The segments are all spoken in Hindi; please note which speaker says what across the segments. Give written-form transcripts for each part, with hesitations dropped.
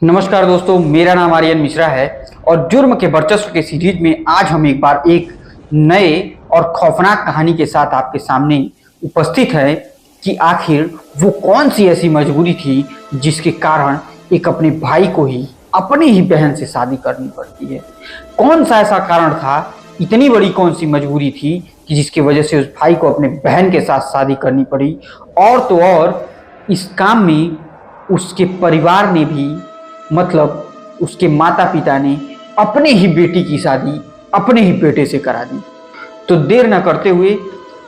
Speaker 1: नमस्कार दोस्तों, मेरा नाम आर्यन मिश्रा है और जुर्म के वर्चस्व के सीरीज में आज हम एक बार एक नए और खौफनाक कहानी के साथ आपके सामने उपस्थित है कि आखिर वो कौन सी ऐसी मजबूरी थी जिसके कारण एक अपने भाई को ही अपनी ही बहन से शादी करनी पड़ती है। कौन सा ऐसा कारण था, इतनी बड़ी कौन सी मजबूरी थी कि जिसकी वजह से उस भाई को अपने बहन के साथ शादी करनी पड़ी। और तो और इस काम में उसके परिवार ने भी, मतलब उसके माता पिता ने अपने ही बेटी की शादी अपने ही बेटे से करा दी। तो देर न करते हुए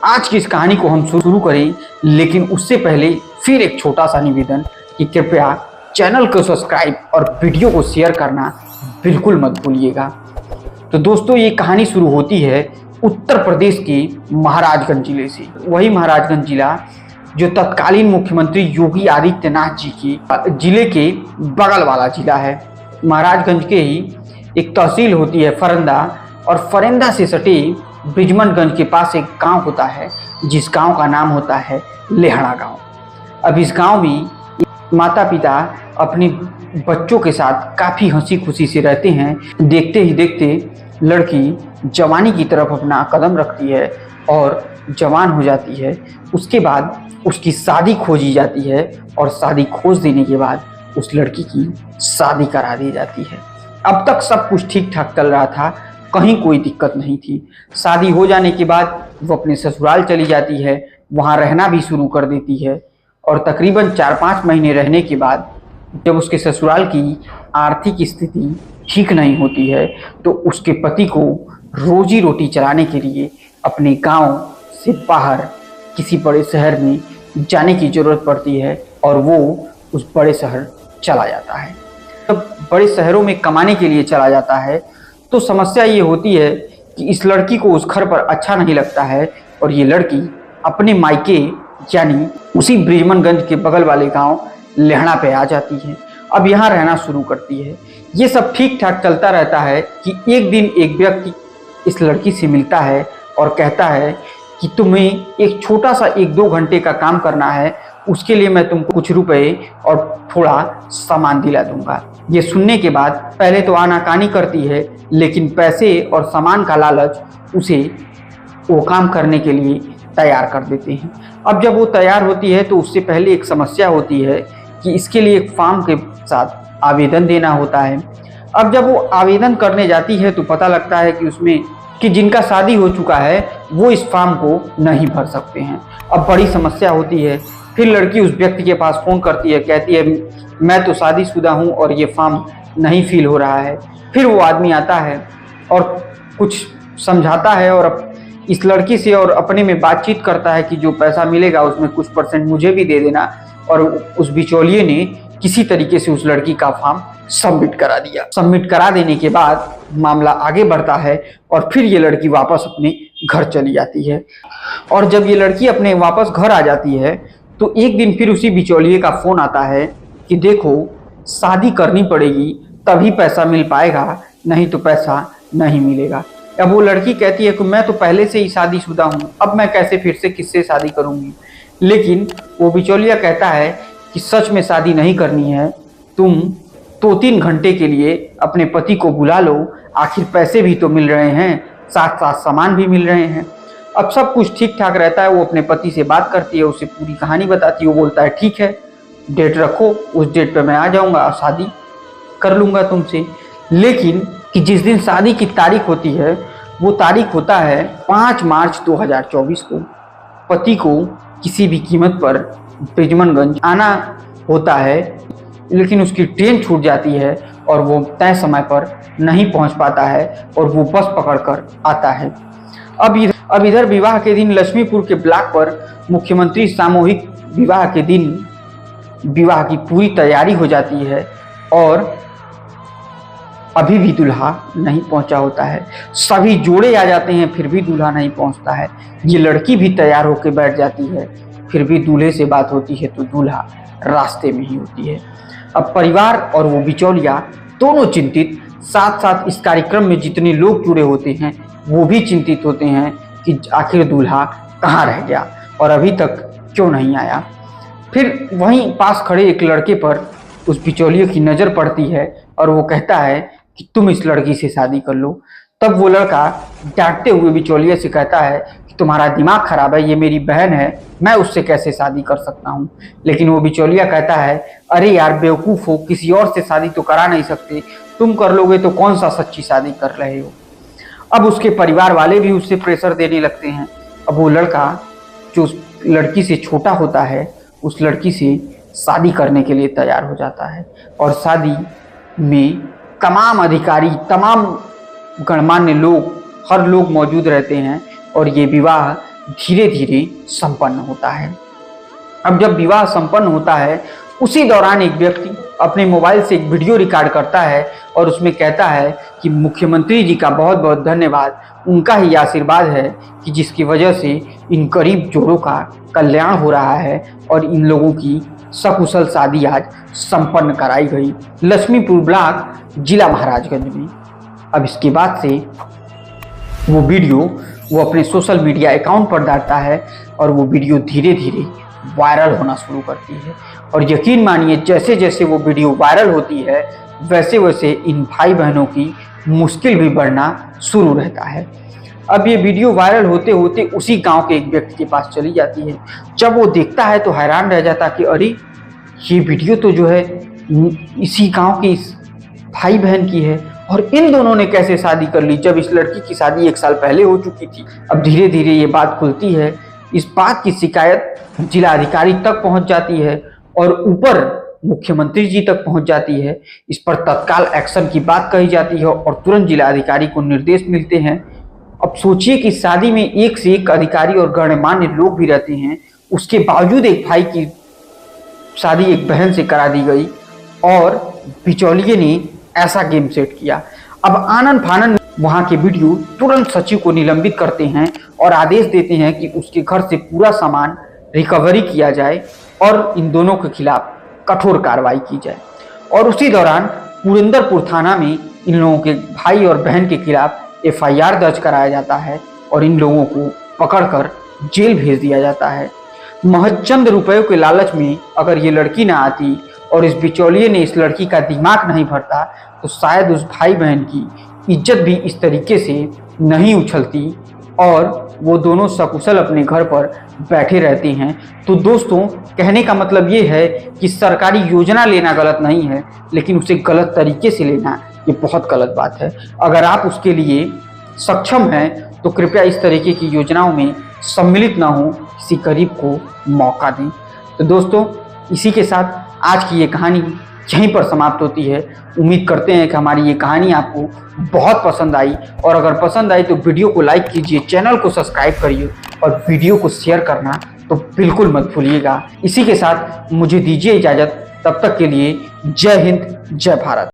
Speaker 1: आज की इस कहानी को हम शुरू करें, लेकिन उससे पहले फिर एक छोटा सा निवेदन कि कृपया चैनल को सब्सक्राइब और वीडियो को शेयर करना बिल्कुल मत भूलिएगा। तो दोस्तों, ये कहानी शुरू होती है उत्तर प्रदेश के महाराजगंज जिले से। वही महाराजगंज जिला जो तत्कालीन मुख्यमंत्री योगी आदित्यनाथ जी की जिले के बगल वाला जिला है। महाराजगंज के ही एक तहसील होती है फरंदा, और फरंदा से सटे ब्रिजमनगंज के पास एक गांव होता है जिस गांव का नाम होता है लेहड़ा गांव। अब इस गांव में माता पिता अपने बच्चों के साथ काफ़ी हंसी खुशी से रहते हैं। देखते ही देखते लड़की जवानी की तरफ अपना कदम रखती है और जवान हो जाती है। उसके बाद उसकी शादी खोजी जाती है और शादी खोज देने के बाद उस लड़की की शादी करा दी जाती है। अब तक सब कुछ ठीक ठाक चल रहा था, कहीं कोई दिक्कत नहीं थी। शादी हो जाने के बाद वो अपने ससुराल चली जाती है, वहाँ रहना भी शुरू कर देती है। और तकरीबन 4-5 महीने रहने के बाद जब उसके ससुराल की आर्थिक स्थिति ठीक नहीं होती है तो उसके पति को रोजी रोटी चलाने के लिए अपने गांव से बाहर किसी बड़े शहर में जाने की ज़रूरत पड़ती है और वो उस बड़े शहर चला जाता है। जब बड़े शहरों में कमाने के लिए चला जाता है तो समस्या ये होती है कि इस लड़की को उस घर पर अच्छा नहीं लगता है और ये लड़की अपने मायके यानी उसी ब्रिजमनगंज के बगल वाले गांव लेहड़ा पे आ जाती है। अब यहाँ रहना शुरू करती है। ये सब ठीक ठाक चलता रहता है कि एक दिन एक व्यक्ति इस लड़की से मिलता है और कहता है कि तुम्हें एक छोटा सा 1-2 घंटे का काम करना है, उसके लिए मैं तुमको कुछ रुपए और थोड़ा सामान दिला दूंगा। ये सुनने के बाद पहले तो आनाकानी करती है, लेकिन पैसे और सामान का लालच उसे वो काम करने के लिए तैयार कर देते हैं। अब जब वो तैयार होती है तो उससे पहले एक समस्या होती है कि इसके लिए एक फॉर्म के साथ आवेदन देना होता है। अब जब वो आवेदन करने जाती है तो पता लगता है कि उसमें कि जिनका शादी हो चुका है वो इस फॉर्म को नहीं भर सकते हैं। अब बड़ी समस्या होती है। फिर लड़की उस व्यक्ति के पास फ़ोन करती है, कहती है मैं तो शादीशुदा हूँ और ये फॉर्म नहीं फिल हो रहा है। फिर वो आदमी आता है और कुछ समझाता है और इस लड़की से और अपने में बातचीत करता है कि जो पैसा मिलेगा उसमें कुछ % मुझे भी दे देना। और उस बिचौलिए ने किसी तरीके से उस लड़की का फॉर्म सबमिट करा दिया। सबमिट करा देने के बाद मामला आगे बढ़ता है और फिर ये लड़की वापस अपने घर चली जाती है। और जब ये लड़की अपने वापस घर आ जाती है तो एक दिन फिर उसी बिचौलिए का फ़ोन आता है कि देखो शादी करनी पड़ेगी तभी पैसा मिल पाएगा, नहीं तो पैसा नहीं मिलेगा। अब वो लड़की कहती है कि मैं तो पहले से ही शादीशुदा हूँ, अब मैं कैसे फिर से किससे शादी करूँगी। लेकिन वो बिचौलिया कहता है कि सच में शादी नहीं करनी है, तुम 2-3 घंटे के लिए अपने पति को बुला लो, आखिर पैसे भी तो मिल रहे हैं, साथ साथ सामान भी मिल रहे हैं। अब सब कुछ ठीक ठाक रहता है। वो अपने पति से बात करती है, उसे पूरी कहानी बताती है। वो बोलता है ठीक है, डेट रखो, उस डेट पे मैं आ जाऊँगा, शादी कर लूँगा तुमसे। लेकिन कि जिस दिन शादी की तारीख होती है वो तारीख होता है 5 मार्च 2024 को। पति को किसी भी कीमत पर ब्रिजमनगंज आना होता है, लेकिन उसकी ट्रेन छूट जाती है और वो तय समय पर नहीं पहुंच पाता है और वो बस पकड़कर आता है। अब इधर विवाह के दिन लक्ष्मीपुर के ब्लॉक पर मुख्यमंत्री सामूहिक विवाह के दिन विवाह की पूरी तैयारी हो जाती है और अभी भी दूल्हा नहीं पहुंचा होता है। सभी जोड़े आ जाते हैं, फिर भी दूल्हा नहीं पहुंचता है। ये लड़की भी तैयार होकर बैठ जाती है, फिर भी दूल्हे से बात होती है तो दूल्हा रास्ते में ही होती है। अब परिवार और वो बिचौलिया दोनों चिंतित, साथ साथ इस कार्यक्रम में जितने लोग जुड़े होते हैं वो भी चिंतित होते हैं कि आखिर दूल्हा कहाँ रह गया और अभी तक क्यों नहीं आया। फिर वहीं पास खड़े एक लड़के पर उस बिचौलिए की नज़र पड़ती है और वो कहता है कि तुम इस लड़की से शादी कर लो। तब वो लड़का डांटते हुए बिचौलिए से कहता है कि तुम्हारा दिमाग खराब है, ये मेरी बहन है, मैं उससे कैसे शादी कर सकता हूँ। लेकिन वो बिचौलिया कहता है अरे यार बेवकूफ़ हो, किसी और से शादी तो करा नहीं सकते, तुम कर लोगे तो कौन सा सच्ची शादी कर रहे हो। अब उसके परिवार वाले भी उससे प्रेशर देने लगते हैं। अब वो लड़का जो उस लड़की से छोटा होता है उस लड़की से शादी करने के लिए तैयार हो जाता है और शादी में तमाम अधिकारी, तमाम गणमान्य लोग, हर लोग मौजूद रहते हैं और ये विवाह धीरे धीरे संपन्न होता है। अब जब विवाह संपन्न होता है उसी दौरान एक व्यक्ति अपने मोबाइल से एक वीडियो रिकॉर्ड करता है और उसमें कहता है कि मुख्यमंत्री जी का बहुत बहुत धन्यवाद, उनका ही आशीर्वाद है कि जिसकी वजह से इन गरीब जोड़ों का कल्याण हो रहा है और इन लोगों की सकुशल शादी आज संपन्न कराई गई लक्ष्मीपुर ब्लॉक जिला महाराजगंज में। अब इसके बाद से वो वीडियो वो अपने सोशल मीडिया अकाउंट पर डालता है और वो वीडियो धीरे धीरे वायरल होना शुरू करती है और यकीन मानिए जैसे जैसे वो वीडियो वायरल होती है वैसे वैसे इन भाई बहनों की मुश्किल भी बढ़ना शुरू रहता है। अब ये वीडियो वायरल होते होते उसी गांव के एक व्यक्ति के पास चली जाती है। जब वो देखता है तो हैरान रह जाता कि अरे ये वीडियो तो जो है इसी गांव के इस भाई बहन की है और इन दोनों ने कैसे शादी कर ली जब इस लड़की की शादी 1 साल पहले हो चुकी थी। अब धीरे धीरे ये बात खुलती है। इस बात की शिकायत जिला अधिकारी तक पहुंच जाती है और ऊपर मुख्यमंत्री जी तक पहुंच जाती है। इस पर तत्काल एक्शन की बात कही जाती है और तुरंत जिला अधिकारी को निर्देश मिलते हैं। अब सोचिए कि शादी में एक से एक अधिकारी और गणमान्य लोग भी रहते हैं, उसके बावजूद एक भाई की शादी एक बहन से करा दी गई और बिचौलिए ने ऐसा गेम सेट किया। अब आनन फानन वहां के वीडियो तुरंत सचिव को निलंबित करते हैं और आदेश देते हैं कि उसके घर से पूरा सामान रिकवरी किया जाए और इन दोनों के खिलाफ कठोर कार्रवाई की जाए। और उसी दौरान पुरंदरपुर थाना में इन लोगों के भाई और बहन के खिलाफ FIR दर्ज कराया जाता है और इन लोगों को पकड़कर जेल भेज दिया जाता है। महज चंद रुपयों के लालच में अगर ये लड़की ना आती और इस बिचौलिए ने इस लड़की का दिमाग नहीं भरता तो शायद उस भाई बहन की इज्जत भी इस तरीके से नहीं उछलती और वो दोनों सकुशल अपने घर पर बैठे रहते हैं। तो दोस्तों कहने का मतलब ये है कि सरकारी योजना लेना गलत नहीं है, लेकिन उसे गलत तरीके से लेना ये बहुत गलत बात है। अगर आप उसके लिए सक्षम हैं तो कृपया इस तरीके की योजनाओं में सम्मिलित ना हो, किसी गरीब को मौका दें। तो दोस्तों इसी के साथ आज की ये कहानी यहीं पर समाप्त होती है। उम्मीद करते हैं कि हमारी ये कहानी आपको बहुत पसंद आई और अगर पसंद आई तो वीडियो को लाइक कीजिए, चैनल को सब्सक्राइब करिए और वीडियो को शेयर करना तो बिल्कुल मत भूलिएगा। इसी के साथ मुझे दीजिए इजाज़त, तब तक के लिए जय हिंद, जय भारत।